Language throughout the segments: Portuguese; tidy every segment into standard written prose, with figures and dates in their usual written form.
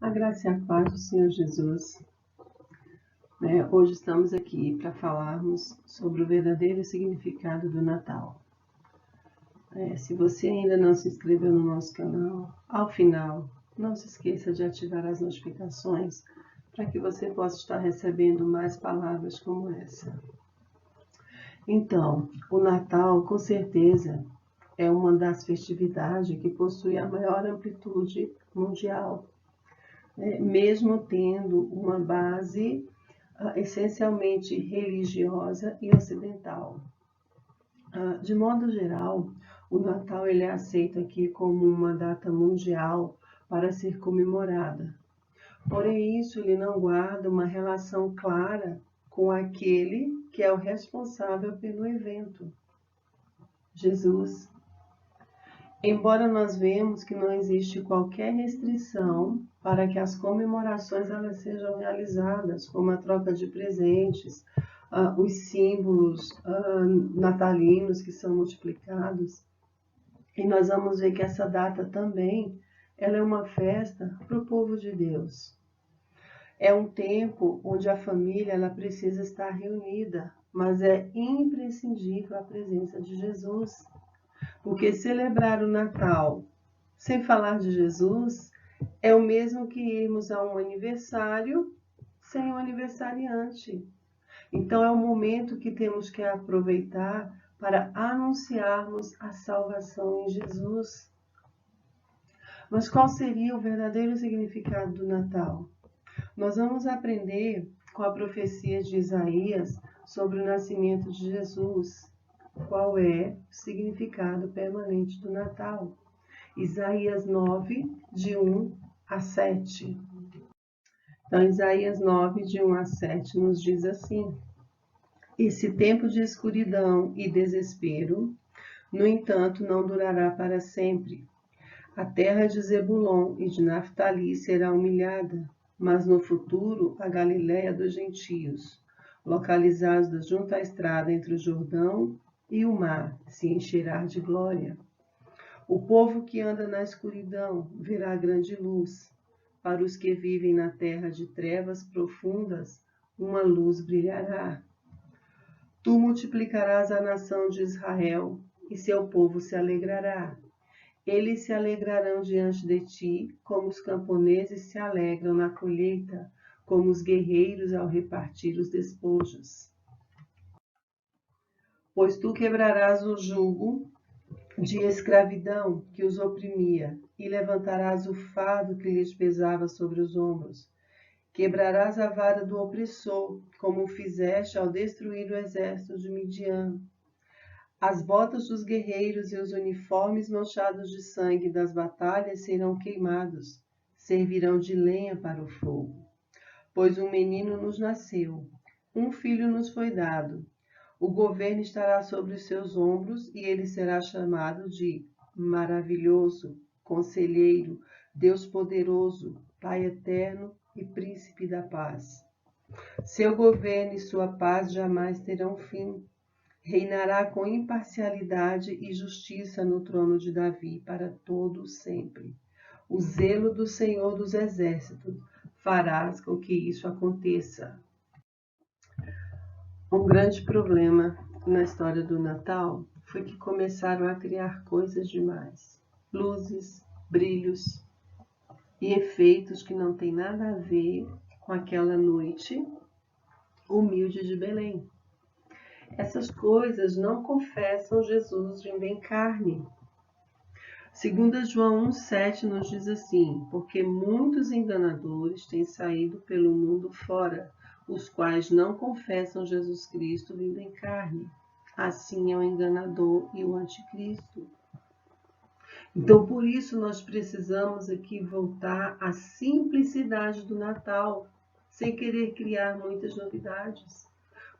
A graça e a paz do Senhor Jesus. Hoje estamos aqui para falarmos sobre o verdadeiro significado do Natal. Se você ainda não se inscreveu no nosso canal, ao final, não se esqueça de ativar as notificações para que você possa estar recebendo mais palavras como essa. Então, o Natal, com certeza, é uma das festividades que possui a maior amplitude mundial. Mesmo tendo uma base essencialmente religiosa e ocidental. De modo geral, o Natal ele é aceito aqui como uma data mundial para ser comemorada. Porém, isso ele não guarda uma relação clara com aquele que é o responsável pelo evento, Jesus. Embora nós vemos que não existe qualquer restrição para que as comemorações elas sejam realizadas, como a troca de presentes, os símbolos natalinos que são multiplicados, e nós vamos ver que essa data também ela é uma festa para o povo de Deus. É um tempo onde a família ela precisa estar reunida, mas é imprescindível a presença de Jesus. Porque celebrar o Natal sem falar de Jesus é o mesmo que irmos a um aniversário sem um aniversariante. Então é um momento que temos que aproveitar para anunciarmos a salvação em Jesus. Mas qual seria o verdadeiro significado do Natal? Nós vamos aprender com a profecia de Isaías sobre o nascimento de Jesus. Qual é o significado permanente do Natal? Isaías 9, de 1 a 7. Então, Isaías 9, de 1 a 7, nos diz assim: Esse tempo de escuridão e desespero, no entanto, não durará para sempre. A terra de Zebulon e de Naftali será humilhada, mas no futuro a Galiléia dos gentios, localizados junto à estrada entre o Jordão e o mar, se encherá de glória. O povo que anda na escuridão verá grande luz. Para os que vivem na terra de trevas profundas, uma luz brilhará. Tu multiplicarás a nação de Israel, e seu povo se alegrará. Eles se alegrarão diante de ti, como os camponeses se alegram na colheita, como os guerreiros ao repartir os despojos. Pois tu quebrarás o jugo de escravidão que os oprimia, e levantarás o fardo que lhes pesava sobre os ombros. Quebrarás a vara do opressor, como fizeste ao destruir o exército de Midian. As botas dos guerreiros e os uniformes manchados de sangue das batalhas serão queimados, servirão de lenha para o fogo. Pois um menino nos nasceu, um filho nos foi dado. O governo estará sobre os seus ombros e ele será chamado de Maravilhoso, Conselheiro, Deus Poderoso, Pai Eterno e Príncipe da Paz. Seu governo e sua paz jamais terão fim. Reinará com imparcialidade e justiça no trono de Davi para todo sempre. O zelo do Senhor dos Exércitos fará com que isso aconteça. Um grande problema na história do Natal foi que começaram a criar coisas demais. Luzes, brilhos e efeitos que não têm nada a ver com aquela noite humilde de Belém. Essas coisas não confessam Jesus vindo em carne. 2 João 1,7 nos diz assim: Porque muitos enganadores têm saído pelo mundo fora, os quais não confessam Jesus Cristo vindo em carne. Assim é o enganador e o anticristo. Então, por isso, nós precisamos aqui voltar à simplicidade do Natal, sem querer criar muitas novidades.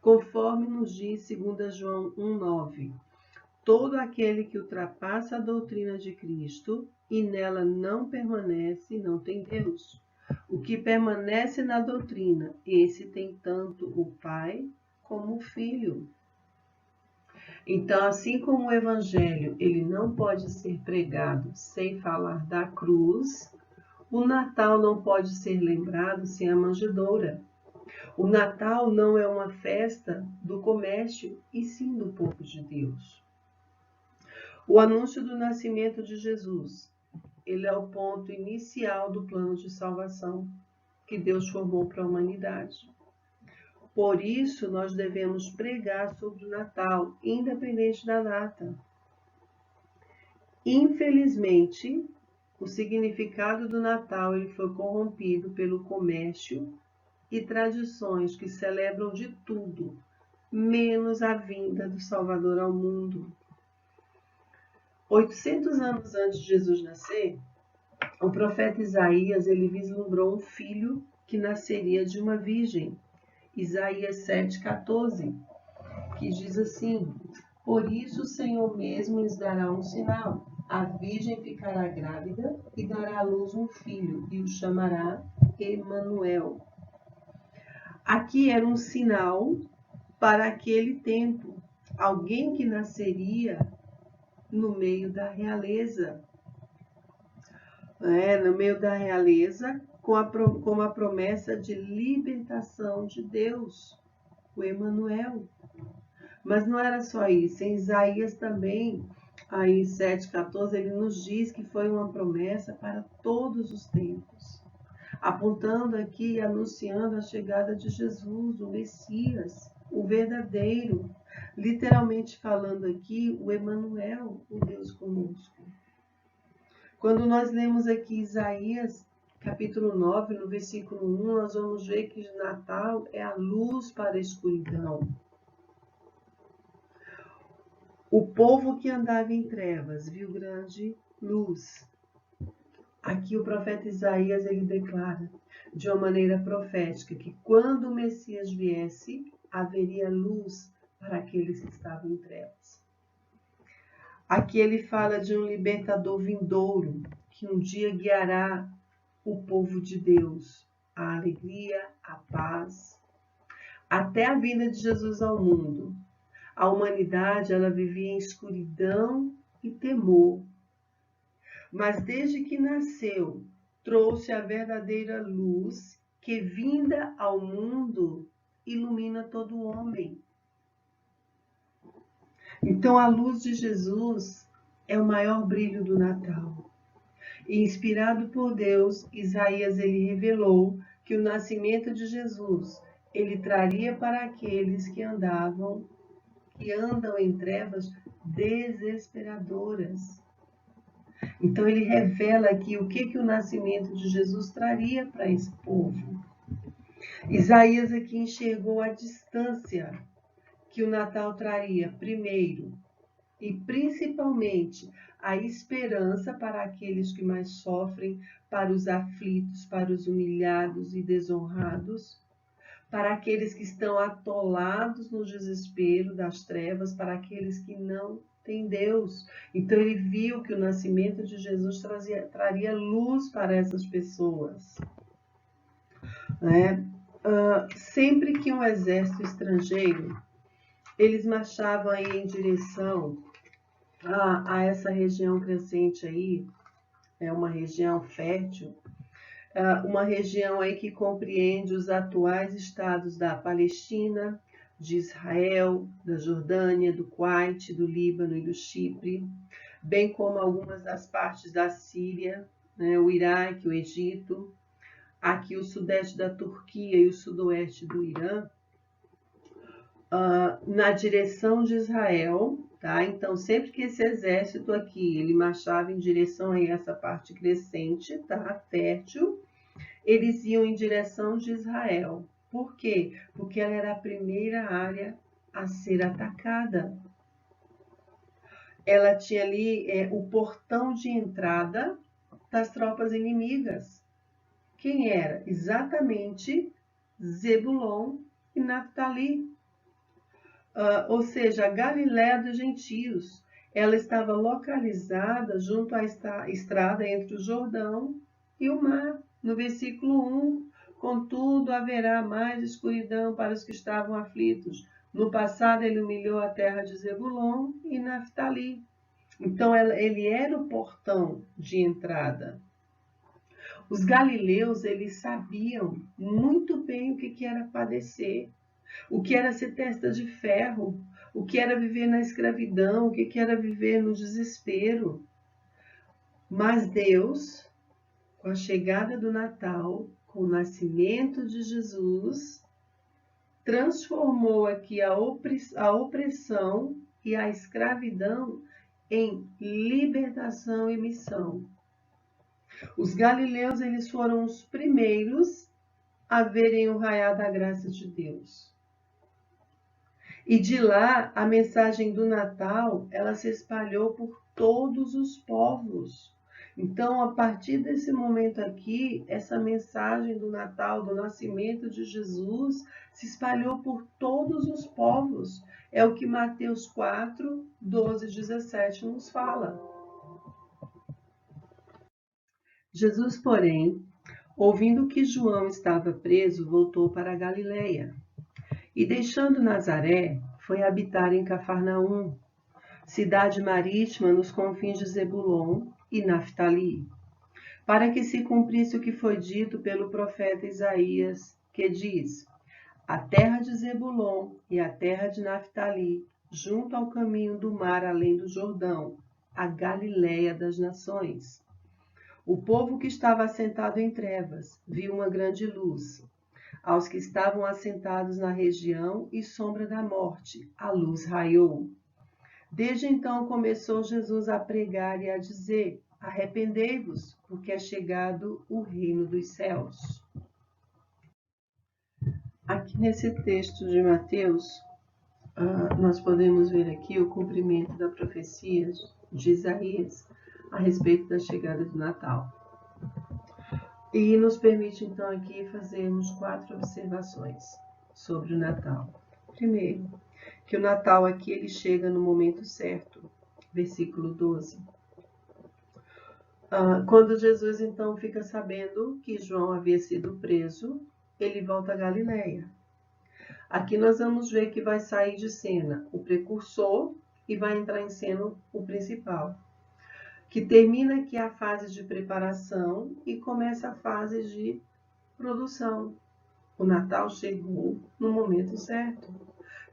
Conforme nos diz 2 João 1,9, todo aquele que ultrapassa a doutrina de Cristo e nela não permanece, não tem Deus. O que permanece na doutrina, esse tem tanto o Pai como o Filho. Então, assim como o Evangelho ele não pode ser pregado sem falar da cruz, O Natal não pode ser lembrado sem a manjedoura. O Natal não é uma festa do comércio, e sim do povo de Deus. O anúncio do nascimento de Jesus, ele é o ponto inicial do plano de salvação que Deus formou para a humanidade. Por isso, nós devemos pregar sobre o Natal, independente da data. Infelizmente, o significado do Natal ele foi corrompido pelo comércio e tradições que celebram de tudo, menos a vinda do Salvador ao mundo. 800 anos antes de Jesus nascer, o profeta Isaías ele vislumbrou um filho que nasceria de uma virgem. Isaías 7,14, que diz assim: por isso o Senhor mesmo lhes dará um sinal. A virgem ficará grávida e dará à luz um filho, e o chamará Emanuel. Aqui era um sinal para aquele tempo, alguém que nasceria no meio da realeza. No meio da realeza, com a promessa de libertação de Deus, o Emanuel. Mas não era só isso, em Isaías também, aí 7,14, ele nos diz que foi uma promessa para todos os tempos, apontando aqui e anunciando a chegada de Jesus, o Messias, o verdadeiro, literalmente falando aqui, o Emanuel, o Deus conosco. Quando nós lemos aqui Isaías, capítulo 9, no versículo 1, nós vamos ver que Natal é a luz para a escuridão. O povo que andava em trevas viu grande luz. Aqui o profeta Isaías ele declara de uma maneira profética que quando o Messias viesse, haveria luz para aqueles que estavam em trevas. Aqui ele fala de um libertador vindouro que um dia guiará o povo de Deus, a alegria, a paz, até a vinda de Jesus ao mundo. A humanidade ela vivia em escuridão e temor. Mas desde que nasceu, trouxe a verdadeira luz que, vinda ao mundo, ilumina todo homem. Então, a luz de Jesus é o maior brilho do Natal. E, inspirado por Deus, Isaías ele revelou que o nascimento de Jesus ele traria para aqueles que andam em trevas desesperadoras. Então ele revela aqui o que o nascimento de Jesus traria para esse povo. Isaías aqui enxergou a distância que o Natal traria, primeiro, e principalmente a esperança para aqueles que mais sofrem, para os aflitos, para os humilhados e desonrados, para aqueles que estão atolados no desespero das trevas, para aqueles que não têm Deus. Então ele viu que o nascimento de Jesus traria luz para essas pessoas. Sempre que um exército estrangeiro, eles marchavam aí em direção a essa região crescente aí, é uma região fértil, uma região aí que compreende os atuais estados da Palestina, de Israel, da Jordânia, do Kuwait, do Líbano e do Chipre, bem como algumas das partes da Síria, o Iraque, o Egito, aqui o sudeste da Turquia e o sudoeste do Irã, na direção de Israel, tá? Então, sempre que esse exército aqui, ele marchava em direção a essa parte crescente, tá? Fértil, eles iam em direção de Israel. Por quê? Porque ela era a primeira área a ser atacada. Ela tinha ali o portão de entrada das tropas inimigas. Quem era? Exatamente Zebulon e Naftali. Ou seja, a Galiléia dos gentios. Ela estava localizada junto à estrada entre o Jordão e o mar. No versículo 1, contudo, haverá mais escuridão para os que estavam aflitos. No passado, ele humilhou a terra de Zebulon e Naftali. Então, ele era o portão de entrada. Os galileus, eles sabiam muito bem o que era padecer, o que era ser testa de ferro, o que era viver na escravidão, o que era viver no desespero. Mas Deus, com a chegada do Natal, com o nascimento de Jesus, transformou aqui a opressão e a escravidão em libertação e missão. Os galileus, eles foram os primeiros a verem o raiar da graça de Deus. E de lá, a mensagem do Natal, ela se espalhou por todos os povos. Então, a partir desse momento aqui, essa mensagem do Natal, do nascimento de Jesus, se espalhou por todos os povos. É o que Mateus 4, 12 e 17 nos fala. Jesus, porém, ouvindo que João estava preso, voltou para a Galileia. E deixando Nazaré, foi habitar em Cafarnaum, cidade marítima nos confins de Zebulon e Naftali, para que se cumprisse o que foi dito pelo profeta Isaías, que diz: a terra de Zebulon e a terra de Naftali, junto ao caminho do mar além do Jordão, a Galileia das nações. O povo que estava assentado em trevas viu uma grande luz. Aos que estavam assentados na região e sombra da morte, a luz raiou. Desde então começou Jesus a pregar e a dizer: arrependei-vos, porque é chegado o reino dos céus. Aqui nesse texto de Mateus, nós podemos ver aqui o cumprimento da profecia de Isaías a respeito da chegada do Natal. E nos permite então aqui fazermos 4 observações sobre o Natal. Primeiro, que o Natal aqui ele chega no momento certo, versículo 12. Quando Jesus então fica sabendo que João havia sido preso, ele volta a Galileia. Aqui nós vamos ver que vai sair de cena o precursor e vai entrar em cena o principal, que termina aqui a fase de preparação e começa a fase de produção. O Natal chegou no momento certo.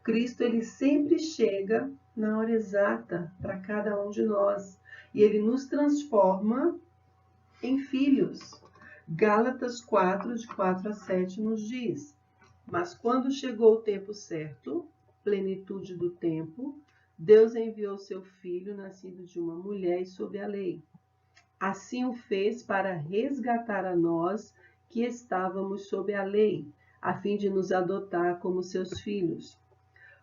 Cristo, ele sempre chega na hora exata para cada um de nós. E ele nos transforma em filhos. Gálatas 4, de 4 a 7, nos diz: mas quando chegou o tempo certo, plenitude do tempo, Deus enviou seu Filho, nascido de uma mulher e sob a lei. Assim o fez para resgatar a nós que estávamos sob a lei, a fim de nos adotar como seus filhos.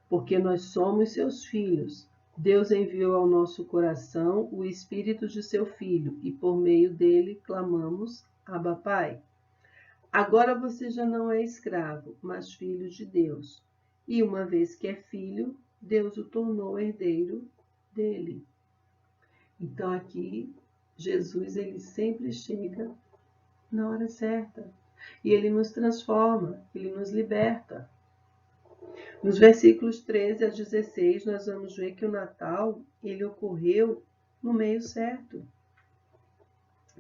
Porque nós somos seus filhos. Deus enviou ao nosso coração o Espírito de seu Filho, e por meio dele clamamos: Abba, Pai. Agora você já não é escravo, mas filho de Deus. E uma vez que é filho, Deus o tornou herdeiro dele. Então aqui, Jesus, ele sempre chega na hora certa. E ele nos transforma, ele nos liberta. Nos versículos 13 a 16, nós vamos ver que o Natal, ele ocorreu no meio certo.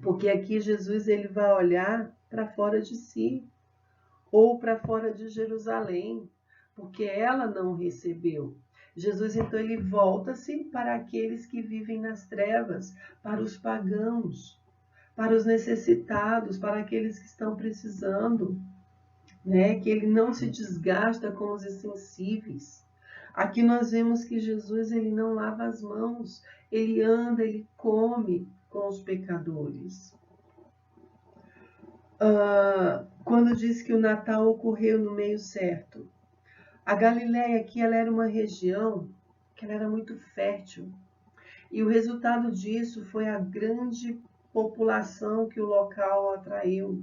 Porque aqui Jesus, ele vai olhar para fora de si, ou para fora de Jerusalém, porque ela não recebeu. Jesus, então, ele volta-se para aqueles que vivem nas trevas, para os pagãos, para os necessitados, para aqueles que estão precisando, né? Que ele não se desgasta com os insensíveis. Aqui nós vemos que Jesus, ele não lava as mãos, ele anda, ele come com os pecadores. Quando diz que o Natal ocorreu no meio certo, a Galileia aqui ela era uma região que ela era muito fértil. E o resultado disso foi a grande população que o local atraiu.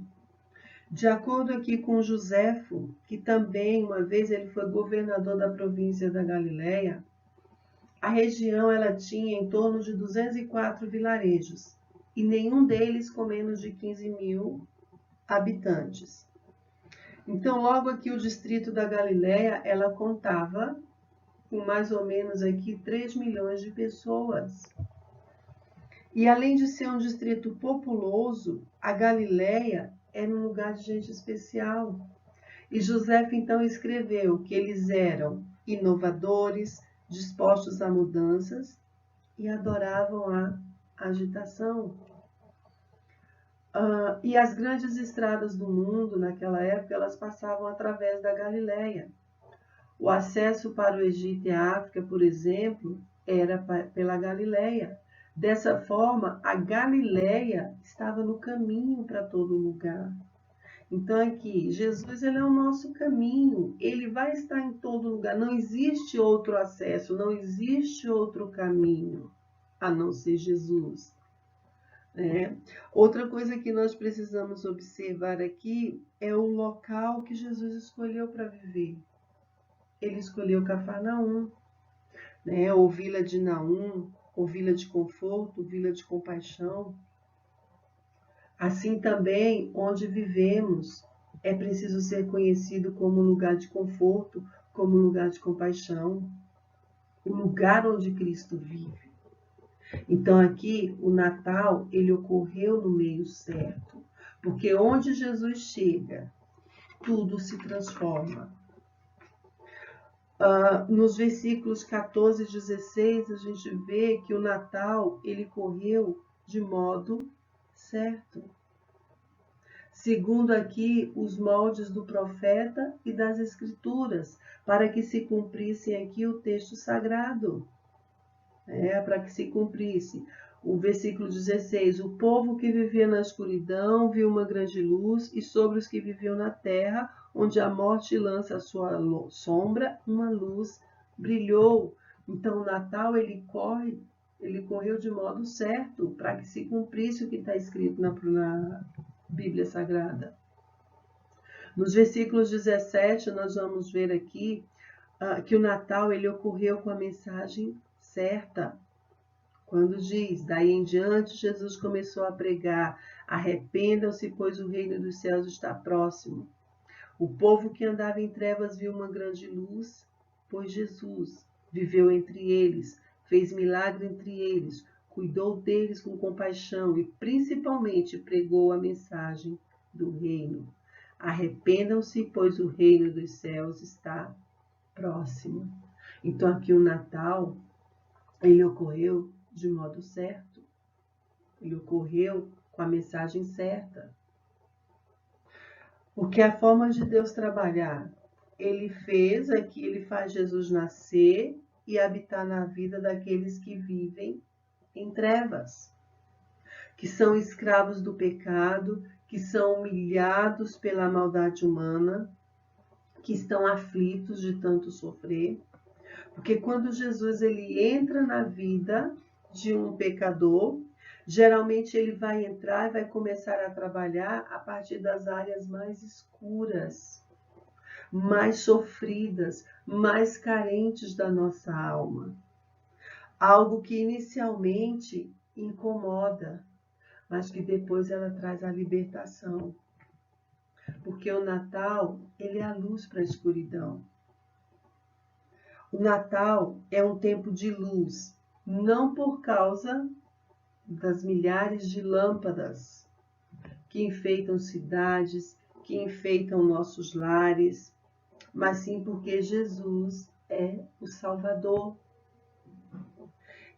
De acordo aqui com Joséfo, que também uma vez ele foi governador da província da Galileia, a região ela tinha em torno de 204 vilarejos, e nenhum deles com menos de 15 mil habitantes. Então, logo aqui o distrito da Galileia, ela contava com mais ou menos aqui 3 milhões de pessoas. E além de ser um distrito populoso, a Galileia era um lugar de gente especial. E Josefe então escreveu que eles eram inovadores, dispostos a mudanças e adoravam a agitação. E as grandes estradas do mundo naquela época, elas passavam através da Galileia. O acesso para o Egito e a África, por exemplo, era pela Galileia. Dessa forma, a Galileia estava no caminho para todo lugar. Então aqui, Jesus ele é o nosso caminho, ele vai estar em todo lugar, não existe outro acesso, não existe outro caminho, a não ser Jesus. Outra coisa que nós precisamos observar aqui é o local que Jesus escolheu para viver. Ele escolheu Cafarnaum, ou Vila de Naum, ou Vila de Conforto, Vila de Compaixão. Assim também, onde vivemos, é preciso ser conhecido como lugar de conforto, como lugar de compaixão, o lugar onde Cristo vive. Então aqui, o Natal, ele ocorreu no meio certo, porque onde Jesus chega, tudo se transforma. Nos versículos 14 e 16, a gente vê que o Natal, ele correu de modo certo. Segundo aqui os moldes do profeta e das escrituras, para que se cumprisse aqui o texto sagrado. Para que se cumprisse. O versículo 16, o povo que vivia na escuridão viu uma grande luz, e sobre os que viviam na terra, onde a morte lança a sua sombra, uma luz brilhou. Então o Natal ele correu de modo certo, para que se cumprisse o que está escrito na Bíblia Sagrada. Nos versículos 17, nós vamos ver aqui que o Natal ele ocorreu com a mensagem certa. Quando diz, daí em diante, Jesus começou a pregar, arrependam-se, pois o reino dos céus está próximo. O povo que andava em trevas viu uma grande luz, pois Jesus viveu entre eles, fez milagre entre eles, cuidou deles com compaixão e principalmente pregou a mensagem do reino. Arrependam-se, pois o reino dos céus está próximo. Então aqui o Natal, ele ocorreu de modo certo. Ele ocorreu com a mensagem certa. Porque a forma de Deus trabalhar, ele fez aqui, ele faz Jesus nascer e habitar na vida daqueles que vivem em trevas, que são escravos do pecado, que são humilhados pela maldade humana, que estão aflitos de tanto sofrer. Porque quando Jesus ele entra na vida de um pecador, geralmente ele vai entrar e vai começar a trabalhar a partir das áreas mais escuras, mais sofridas, mais carentes da nossa alma. Algo que inicialmente incomoda, mas que depois ela traz a libertação. Porque o Natal, ele é a luz para a escuridão. O Natal é um tempo de luz, não por causa das milhares de lâmpadas que enfeitam cidades, que enfeitam nossos lares, mas sim porque Jesus é o Salvador.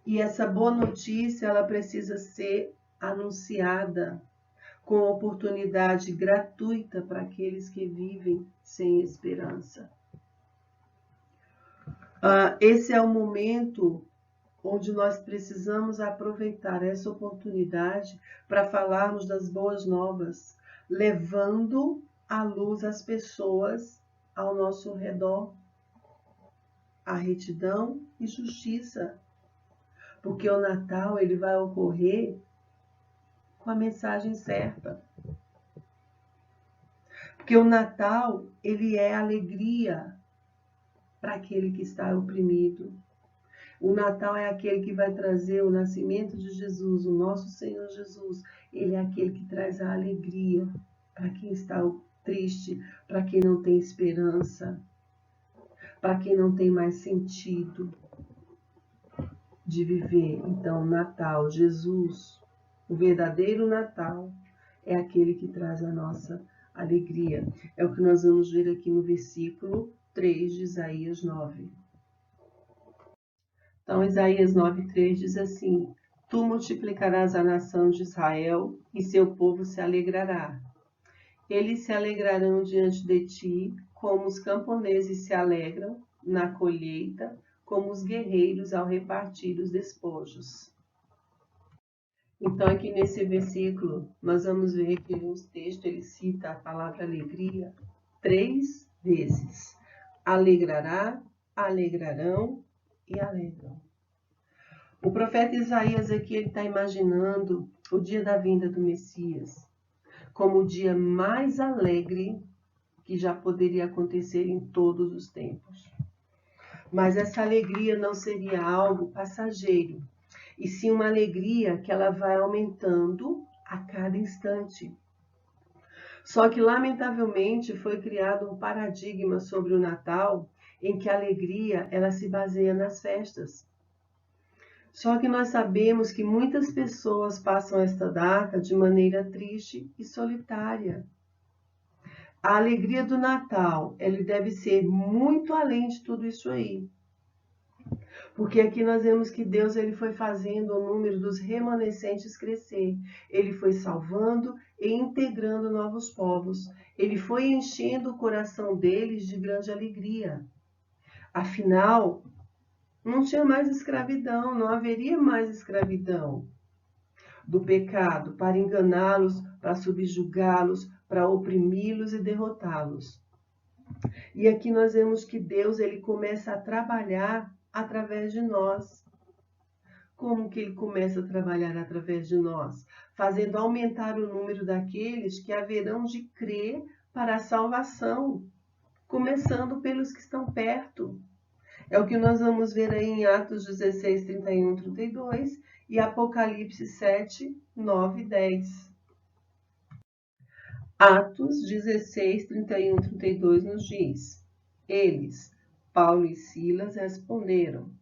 E essa boa notícia, ela precisa ser anunciada com oportunidade gratuita para aqueles que vivem sem esperança. Esse é o momento onde nós precisamos aproveitar essa oportunidade para falarmos das boas novas, levando a luz às pessoas ao nosso redor, a retidão e justiça, porque o Natal ele vai ocorrer com a mensagem certa. Porque o Natal ele é alegria para aquele que está oprimido. O Natal é aquele que vai trazer o nascimento de Jesus, o nosso Senhor Jesus. Ele é aquele que traz a alegria para quem está triste, para quem não tem esperança, para quem não tem mais sentido. de viver. Então, o Natal, Jesus, o verdadeiro Natal, é aquele que traz a nossa alegria. É o que nós vamos ver aqui no versículo 3 de Isaías 9. Então, Isaías 9:3 diz assim: Tu multiplicarás a nação de Israel e seu povo se alegrará. Eles se alegrarão diante de ti, como os camponeses se alegram na colheita, como os guerreiros ao repartir os despojos. Então, aqui nesse versículo, nós vamos ver que o texto ele cita a palavra alegria 3 vezes. Alegrará, alegrarão e alegram. O profeta Isaías aqui ele está imaginando o dia da vinda do Messias como o dia mais alegre que já poderia acontecer em todos os tempos. Mas essa alegria não seria algo passageiro, e sim uma alegria que ela vai aumentando a cada instante. Só que, lamentavelmente, foi criado um paradigma sobre o Natal em que a alegria ela se baseia nas festas. Só que nós sabemos que muitas pessoas passam esta data de maneira triste e solitária. A alegria do Natal, ele deve ser muito além de tudo isso aí. Porque aqui nós vemos que Deus ele foi fazendo o número dos remanescentes crescer. Ele foi salvando e integrando novos povos. Ele foi enchendo o coração deles de grande alegria. Afinal, não tinha mais escravidão, não haveria mais escravidão do pecado para enganá-los, para subjugá-los, para oprimi-los e derrotá-los. E aqui nós vemos que Deus ele começa a trabalhar através de nós. Como que ele começa a trabalhar através de nós? Fazendo aumentar o número daqueles que haverão de crer para a salvação, começando pelos que estão perto. É o que nós vamos ver aí em Atos 16, 31, 32 e Apocalipse 7, 9 e 10. Atos 16, 31, 32 nos diz: Eles, Paulo e Silas, responderam: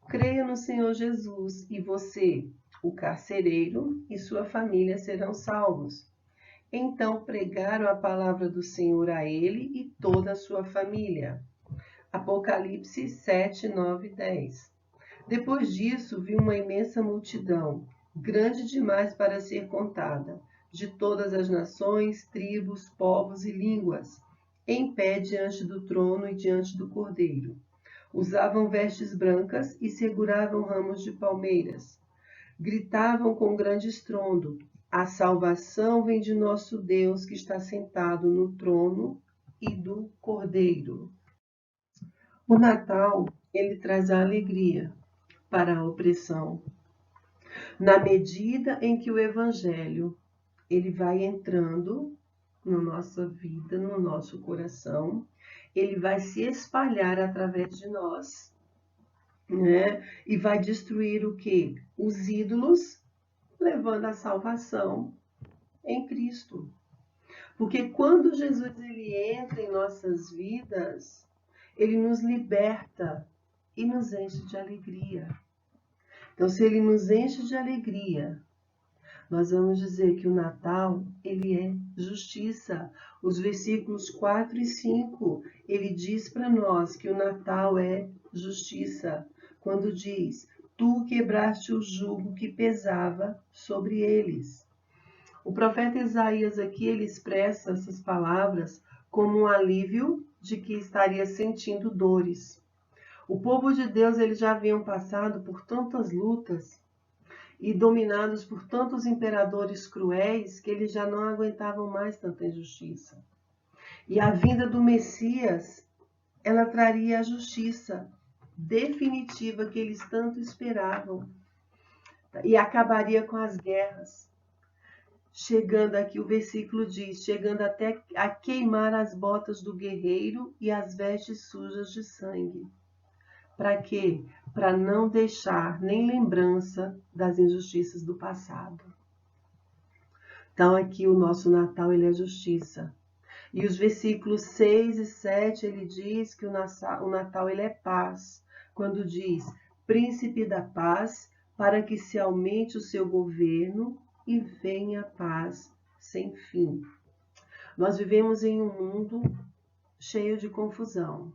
Creia no Senhor Jesus e você, o carcereiro e sua família serão salvos. Então pregaram a palavra do Senhor a ele e toda a sua família. Apocalipse 7, 9 e 10. Depois disso, vi uma imensa multidão, grande demais para ser contada, de todas as nações, tribos, povos e línguas, em pé diante do trono e diante do Cordeiro. Usavam vestes brancas e seguravam ramos de palmeiras. Gritavam com grande estrondo: A salvação vem de nosso Deus que está sentado no trono e do Cordeiro. O Natal, ele traz a alegria para a opressão. Na medida em que o Evangelho ele vai entrando na nossa vida, no nosso coração, ele vai se espalhar através de nós, né? E vai destruir o quê? Os ídolos, levando a salvação em Cristo. Porque quando Jesus ele entra em nossas vidas, ele nos liberta e nos enche de alegria. Então, se ele nos enche de alegria, nós vamos dizer que o Natal, ele é justiça. Os versículos 4 e 5, ele diz para nós que o Natal é justiça. Quando diz, tu quebraste o jugo que pesava sobre eles. O profeta Isaías aqui, ele expressa essas palavras como um alívio de que estaria sentindo dores. O povo de Deus, eles já haviam passado por tantas lutas e dominados por tantos imperadores cruéis que eles já não aguentavam mais tanta injustiça. E a vinda do Messias, ela traria a justiça definitiva que eles tanto esperavam e acabaria com as guerras. Chegando aqui, o versículo diz, chegando até a queimar as botas do guerreiro e as vestes sujas de sangue. Para quê? Para não deixar nem lembrança das injustiças do passado. Então aqui o nosso Natal ele é justiça. E os versículos 6 e 7 ele diz que o Natal ele é paz. Quando diz, príncipe da paz, para que se aumente o seu governo e venha a paz sem fim. Nós vivemos em um mundo cheio de confusão.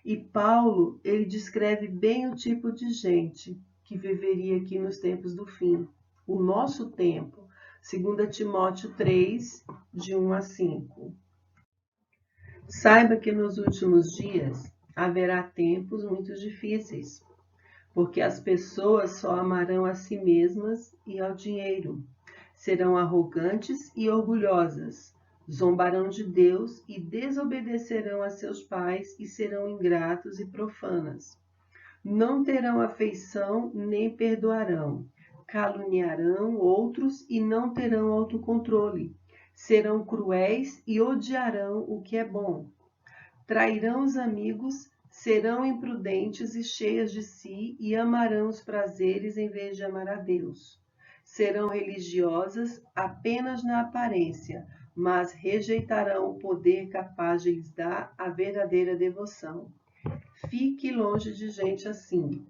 E Paulo, ele descreve bem o tipo de gente que viveria aqui nos tempos do fim. O nosso tempo, 2 Timóteo 3, de 1 a 5. Saiba que nos últimos dias haverá tempos muito difíceis, porque as pessoas só amarão a si mesmas e ao dinheiro. Serão arrogantes e orgulhosas, zombarão de Deus e desobedecerão a seus pais e serão ingratos e profanas. Não terão afeição nem perdoarão, caluniarão outros e não terão autocontrole. Serão cruéis e odiarão o que é bom. Trairão os amigos, serão imprudentes e cheias de si e amarão os prazeres em vez de amar a Deus. Serão religiosas apenas na aparência, mas rejeitarão o poder capaz de lhes dar a verdadeira devoção. Fique longe de gente assim.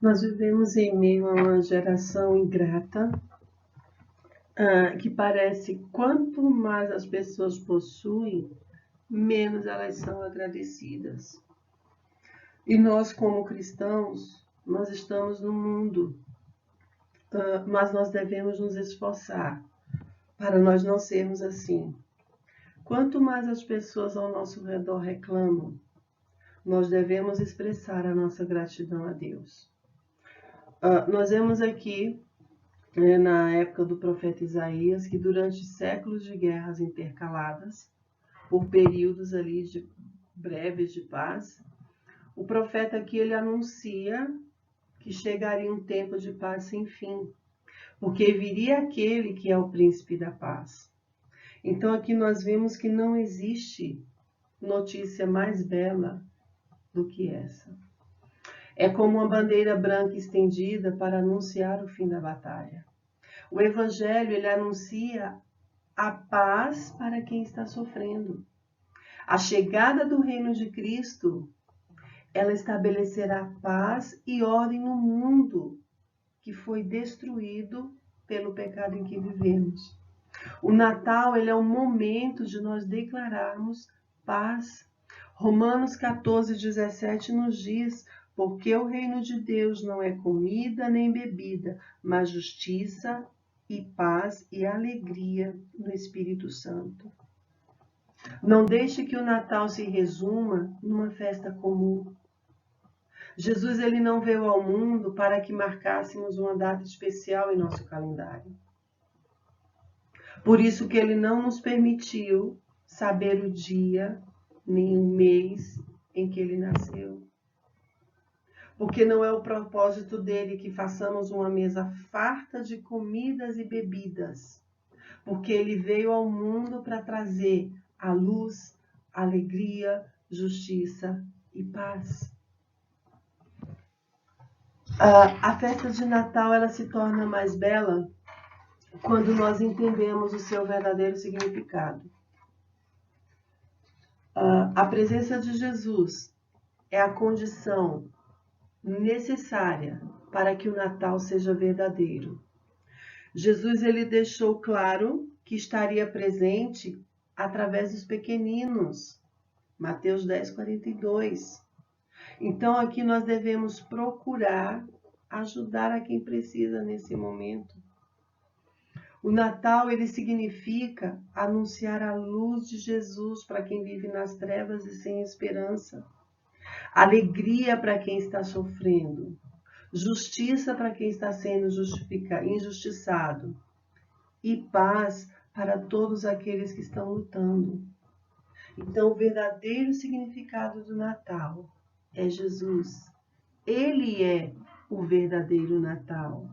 Nós vivemos em meio a uma geração ingrata, que parece quanto mais as pessoas possuem, menos elas são agradecidas. E nós, como cristãos, nós estamos no mundo, mas nós devemos nos esforçar para nós não sermos assim. Quanto mais as pessoas ao nosso redor reclamam, nós devemos expressar a nossa gratidão a Deus. Nós vemos aqui, na época do profeta Isaías, que durante séculos de guerras intercaladas, por períodos ali de breves de paz, o profeta aqui ele anuncia que chegaria um tempo de paz sem fim, porque viria aquele que é o príncipe da paz. Então aqui nós vemos que não existe notícia mais bela do que essa. É como uma bandeira branca estendida para anunciar o fim da batalha. O Evangelho, ele anuncia a paz para quem está sofrendo. A chegada do reino de Cristo, ela estabelecerá paz e ordem no mundo que foi destruído pelo pecado em que vivemos. O Natal, ele é um momento de nós declararmos paz. Romanos 14:17 nos diz: porque o reino de Deus não é comida nem bebida, mas justiça e paz e alegria no Espírito Santo. Não deixe que o Natal se resuma numa festa comum. Jesus ele não veio ao mundo para que marcássemos uma data especial em nosso calendário. Por isso que ele não nos permitiu saber o dia nem o mês em que ele nasceu. Porque não é o propósito dele que façamos uma mesa farta de comidas e bebidas. Porque ele veio ao mundo para trazer a luz, alegria, justiça e paz. A festa de Natal ela se torna mais bela quando nós entendemos o seu verdadeiro significado. A presença de Jesus é a condição necessária para que o Natal seja verdadeiro. Jesus ele deixou claro que estaria presente através dos pequeninos. Mateus 10:42. Então aqui nós devemos procurar ajudar a quem precisa nesse momento. O Natal ele significa anunciar a luz de Jesus para quem vive nas trevas e sem esperança. Alegria para quem está sofrendo, justiça para quem está sendo injustiçado e paz para todos aqueles que estão lutando. Então, o verdadeiro significado do Natal é Jesus. Ele é o verdadeiro Natal.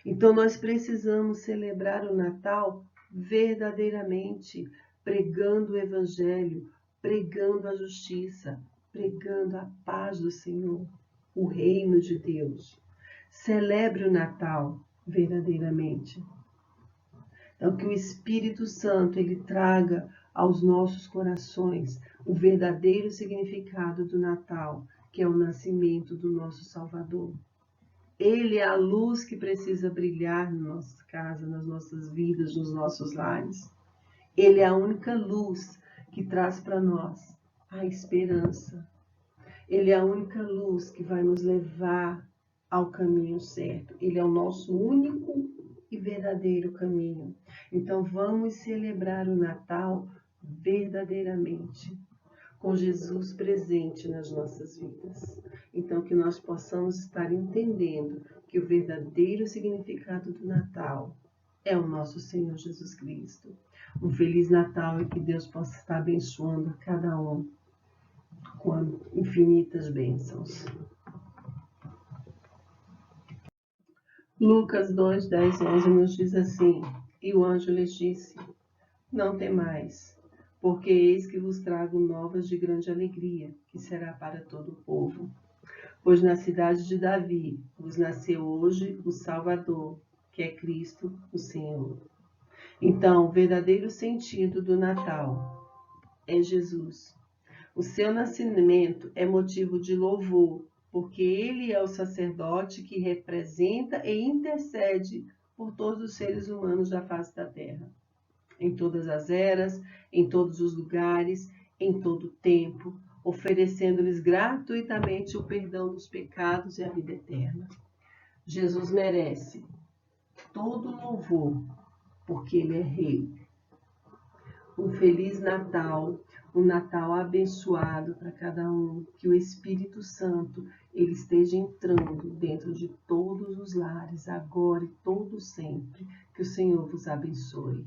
Então, nós precisamos celebrar o Natal verdadeiramente, pregando o Evangelho, pregando a justiça, pregando a paz do Senhor, o reino de Deus. Celebre o Natal verdadeiramente. Então, que o Espírito Santo ele traga aos nossos corações o verdadeiro significado do Natal, que é o nascimento do nosso Salvador. Ele é a luz que precisa brilhar na nossa casa, nas nossas vidas, nos nossos lares. Ele é a única luz que traz para nós a esperança. Ele é a única luz que vai nos levar ao caminho certo. Ele é o nosso único e verdadeiro caminho. Então vamos celebrar o Natal verdadeiramente, com Jesus presente nas nossas vidas. Então que nós possamos estar entendendo que o verdadeiro significado do Natal é o nosso Senhor Jesus Cristo. Um Feliz Natal e que Deus possa estar abençoando a cada um com infinitas bênçãos. Lucas 2, 10, 11 nos diz assim: E o anjo lhes disse: Não temais, porque eis que vos trago novas de grande alegria, que será para todo o povo. Pois na cidade de Davi vos nasceu hoje o Salvador, que é Cristo, o Senhor. Então, o verdadeiro sentido do Natal é Jesus. O seu nascimento é motivo de louvor, porque ele é o sacerdote que representa e intercede por todos os seres humanos da face da terra, em todas as eras, em todos os lugares, em todo o tempo, oferecendo-lhes gratuitamente o perdão dos pecados e a vida eterna. Jesus merece todo louvor, porque ele é Rei. Um Feliz Natal, um Natal abençoado para cada um, que o Espírito Santo ele esteja entrando dentro de todos os lares, agora e todo sempre. Que o Senhor vos abençoe.